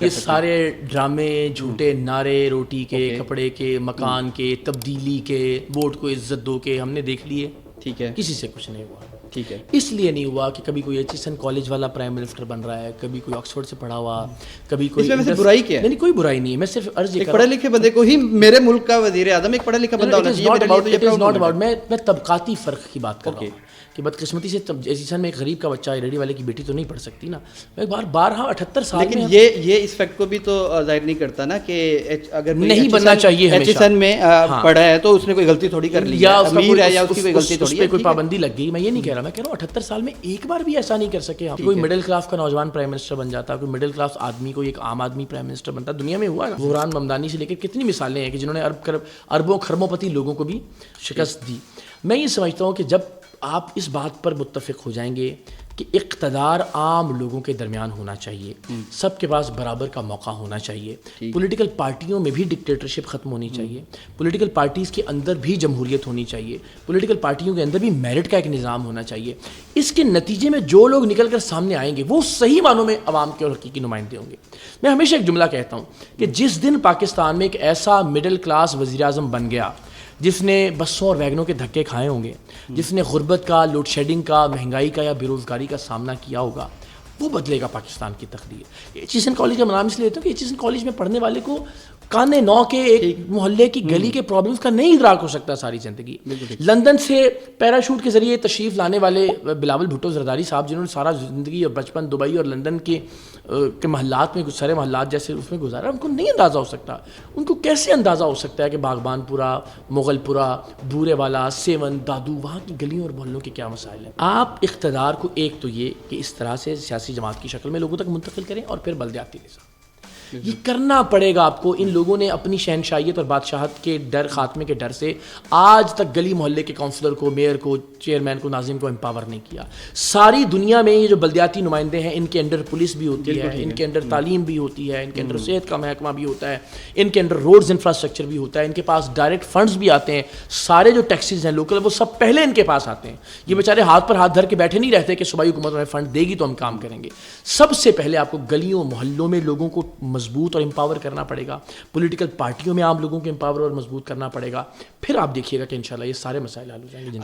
یہ سارے ڈرامے جھوٹے نعرے روٹی کے کپڑے کے مکان کے تبدیلی کے ووٹ کو عزت دو کے ہم نے دیکھ لیے. ٹھیک ہے, کسی سے کچھ نہیں ہوا. ٹھیک ہے, اس لیے نہیں ہوا کہ کبھی کوئی ایچیسن کالج والا پرائم منسٹر بن رہا ہے, کبھی کوئی آکسفورڈ سے پڑھا ہوا, کبھی کوئی. اس میں برائی کیا ہے؟ نہیں کوئی برائی نہیں ہے, میں صرف عرض یہ ایک پڑھے لکھے بندے کو ہی میرے ملک کا وزیر اعظم ایک پڑھا لکھا بندہ ہونا چاہیے. میں طبقاتی فرق کی بات کر رہا ہوں کہ بدقسمتی سے ایچیسن میں ایک غریب کا بچہ ریڈی والے کی بیٹی تو نہیں پڑھ سکتی نا. میں بارہا 78 سال لیکن یہ اس فیکٹ کو بھی تو ظاہر نہیں کرتا نا کہ اگر نہیں بننا چاہیے ایچیسن میں پڑھا ہے تو اس نے کوئی غلطی تھوڑی کر لی یا امیر ہے یا اس کی کوئی غلطی تھوڑی ہے, کوئی پابندی لگ گئی. میں یہ نہیں کہہ رہا, میں کہہ رہا ہوں 78 سال میں ایک بار بھی ایسا نہیں کر سکے. کوئی مڈل کلاس کا نوجوان پرائم منسٹر بن جاتا, کوئی مڈل کلاس آدمی کوئی ایک عام آدمی پرائم منسٹر بنتا. دنیا میں ہوا نا, بحران ممدانی سے لے کر کتنی مثالیں ہیں کہ جنہوں نے اربوں کھربوں پتی لوگوں کو بھی شکست دی. میں یہ سمجھتا ہوں کہ جب آپ اس بات پر متفق ہو جائیں گے کہ اقتدار عام لوگوں کے درمیان ہونا چاہیے, سب کے پاس برابر کا موقع ہونا چاہیے, پولیٹیکل پارٹیوں میں بھی ڈکٹیٹرشپ ختم ہونی چاہیے, پولیٹیکل پارٹیز کے اندر بھی جمہوریت ہونی چاہیے, پولیٹیکل پارٹیوں کے اندر بھی میرٹ کا ایک نظام ہونا چاہیے. اس کے نتیجے میں جو لوگ نکل کر سامنے آئیں گے وہ صحیح معنوں میں عوام کے اور حقیقی نمائندے ہوں گے. میں ہمیشہ ایک جملہ کہتا ہوں کہ جس دن پاکستان میں ایک ایسا مڈل کلاس وزیر اعظم بن گیا جس نے بسوں اور ویگنوں کے دھکے کھائے ہوں گے, جس نے غربت کا, لوڈ شیڈنگ کا, مہنگائی کا یا بے روزگاری کا سامنا کیا ہوگا, وہ بدلے گا پاکستان کی تقدیر. ایچیسن کالج کا نام اس لیے لیتا ہوں کہ ایچیسن کالج میں پڑھنے والے کو کانے نو کے ایک محلے کی گلی کے پرابلمس کا نہیں ادراک ہو سکتا ساری زندگی. لندن سے پیراشوٹ کے ذریعے تشریف لانے والے بلاول بھٹو زرداری صاحب جنہوں نے سارا زندگی اور بچپن دبئی اور لندن کے محلات میں سارے محلات جیسے اس میں گزارا, ان کو نہیں اندازہ ہو سکتا. ان کو کیسے اندازہ ہو سکتا ہے کہ باغبان پورا, مغل پورا, بورے والا, سیون, دادو, وہاں کی گلیوں اور محلوں کے کیا مسائل ہیں. آپ اقتدار کو ایک تو یہ کہ اس طرح سے سیاسی جماعت کی شکل میں لوگوں تک منتقل کریں, اور پھر بلدیاتی نظام یہ کرنا پڑے گا آپ کو. ان لوگوں نے اپنی شہنشاہیت اور بادشاہت کے ڈر, خاتمے کے ڈر سے آج تک گلی محلے کے کونسلر کو, میئر کو, چیئرمین کو, ناظم کو امپاور نہیں کیا. ساری دنیا میں یہ جو بلدیاتی نمائندے ہیں ان کے انڈر پولیس بھی ہوتی ہے, ان کے انڈر تعلیم بھی ہوتی ہے, ان کے انڈر صحت کا محکمہ بھی ہوتا ہے, ان کے انڈر روڈز انفراسٹرکچر بھی ہوتا ہے, ان کے پاس ڈائریکٹ فنڈز بھی آتے ہیں. سارے جو ٹیکسیز ہیں لوکل وہ سب پہلے ان کے پاس آتے ہیں. یہ بیچارے ہاتھ پر ہاتھ دھر کے بیٹھے نہیں رہتے کہ صوبائی حکومت ہمیں فنڈ دے گی تو ہم کام کریں گے. سب سے پہلے آپ کو گلیوں محلوں میں لوگوں کو مضبوط اور امپاور کرنا پڑے گا. پولیٹیکل پارٹیوں میں عام لوگوں کو امپاور اور مضبوط کرنا پڑے گا. پھر آپ دیکھیے گا کہ انشاءاللہ یہ سارے مسائل حل ہو جائیں گے.